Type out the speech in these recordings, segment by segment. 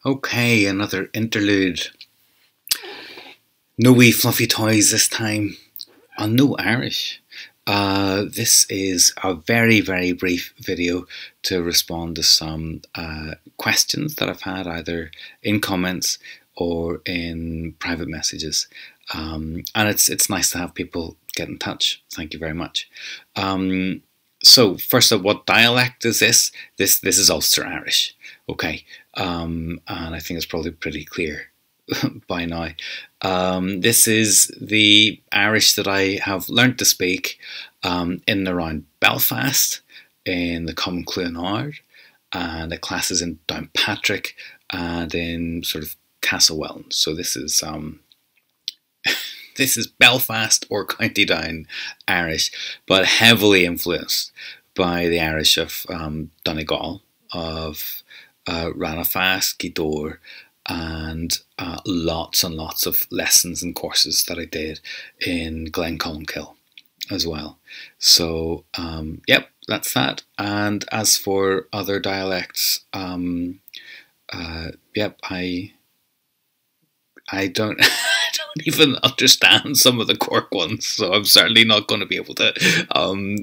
Okay, another interlude. No wee fluffy toys this time, and no Irish. This is a very, very brief video to respond to some questions that I've had either in comments or in private messages. And it's nice to have people get in touch. Thank you very much. So first of all, what dialect is this? This is Ulster Irish. Okay, and I think it's probably pretty clear by now. This is the Irish that I have learnt to speak in and around Belfast, in the Common Cluanard, and at classes in Downpatrick and in sort of Castlewellan. So this is this is Belfast or County Down Irish, but heavily influenced by the Irish of Donegal, of Ranafast, Gweedore, and lots and lots of lessons and courses that I did in Glencolmkill as well. So, yep, that's that. And as for other dialects, yep, I don't I don't even understand some of the Cork ones, so I'm certainly not going to be able to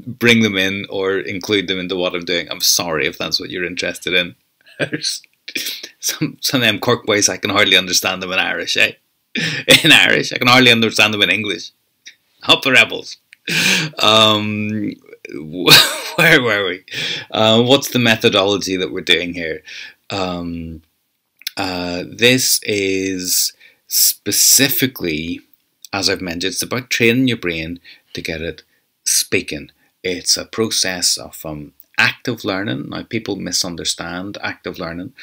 bring them in or include them into what I'm doing. I'm sorry if that's what you're interested in. Some of them Cork ways, I can hardly understand them in Irish, eh? In Irish, I can hardly understand them in English. Up the rebels. Where were we? What's the methodology that we're doing here? This is specifically, as I've mentioned, it's about training your brain to get it speaking. It's a process of active learning. Now, people misunderstand active learning.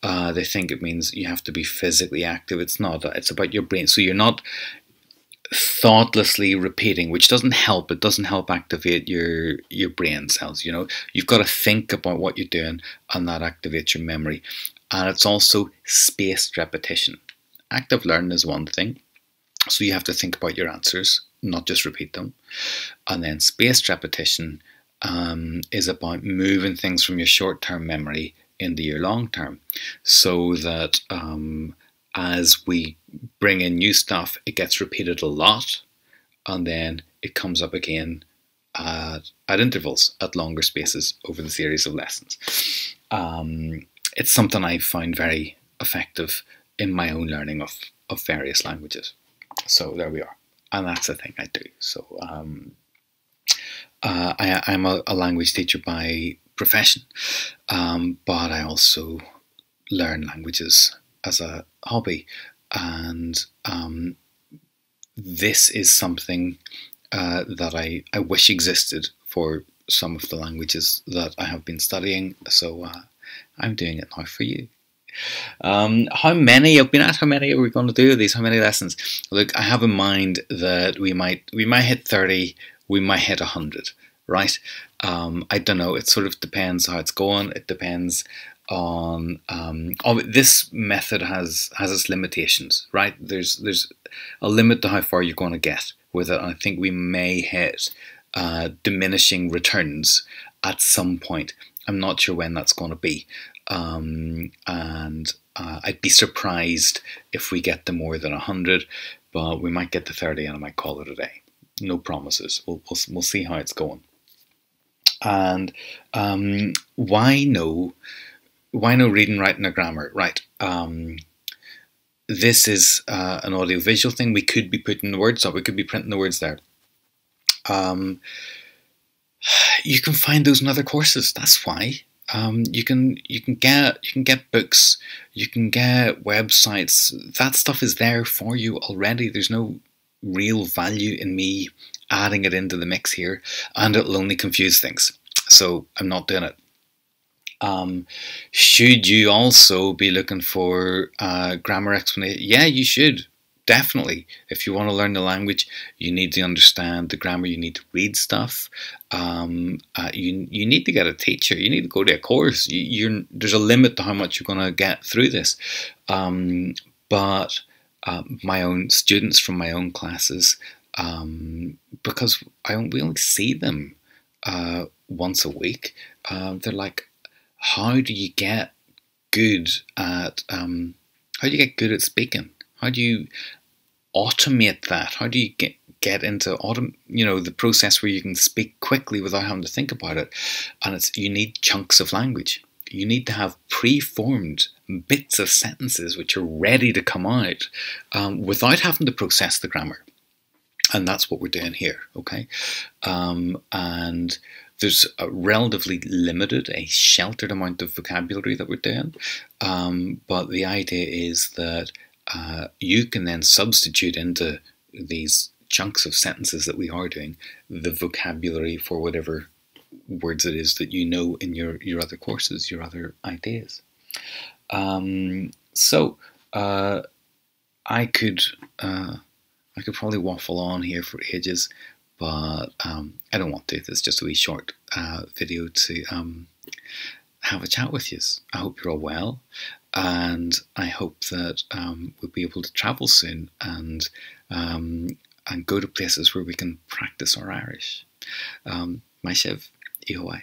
They think it means you have to be physically active. It's not. It's about your brain. So you're not thoughtlessly repeating, which doesn't help. It doesn't help activate your brain cells. You know, you've got to think about what you're doing, and that activates your memory. And it's also spaced repetition. Active learning is one thing, so you have to think about your answers, not just repeat them. And then spaced repetition is about moving things from your short-term memory into your long-term, so that as we bring in new stuff, it gets repeated a lot, and then it comes up again at intervals, at longer spaces over the series of lessons. It's something I find very effective in my own learning of various languages. So there we are. And that's the thing I do. So I'm a language teacher by profession, but I also learn languages as a hobby. And this is something that I wish existed for some of the languages that I have been studying. So I'm doing it now for you. How many are we going to do these? How many lessons? Look, I have in mind that we might hit 30, we might hit 100, right? I don't know. It sort of depends how it's going. It depends on this method has its limitations, right? There's a limit to how far you're going to get with it. I think we may hit diminishing returns at some point. I'm not sure when that's going to be. And I'd be surprised if we get to more than 100, but we might get to 30 and I might call it a day. No promises. We'll see how it's going. And why no reading, writing, or grammar? Right. This is an audio-visual thing. We could be putting the words up. We could be printing the words there. You can find those in other courses. That's why. You can get books, you can get websites. That stuff is there for you already. There's no real value in me adding it into the mix here, and it'll only confuse things. So I'm not doing it. Should you also be looking for grammar explanation? Yeah, you should. Definitely. If you want to learn the language, you need to understand the grammar. You need to read stuff. You need to get a teacher. You need to go to a course. There's a limit to how much you're going to get through this. But my own students from my own classes, because we only see them once a week, they're like, how do you get good at speaking? How do you automate that? How do you get into the process where you can speak quickly without having to think about it? And you need chunks of language. You need to have pre-formed bits of sentences which are ready to come out without having to process the grammar. And that's what we're doing here, okay? And there's a relatively limited, a sheltered amount of vocabulary that we're doing. But the idea is that you can then substitute into these chunks of sentences that we are doing the vocabulary for whatever words it is that you know in your other courses, your other ideas. So I could probably waffle on here for ages, but I don't want to. It's just a wee short video to have a chat with you. I hope you're all well, and I hope that we'll be able to travel soon and go to places where we can practice our Irish. My Shiv, Ihoai.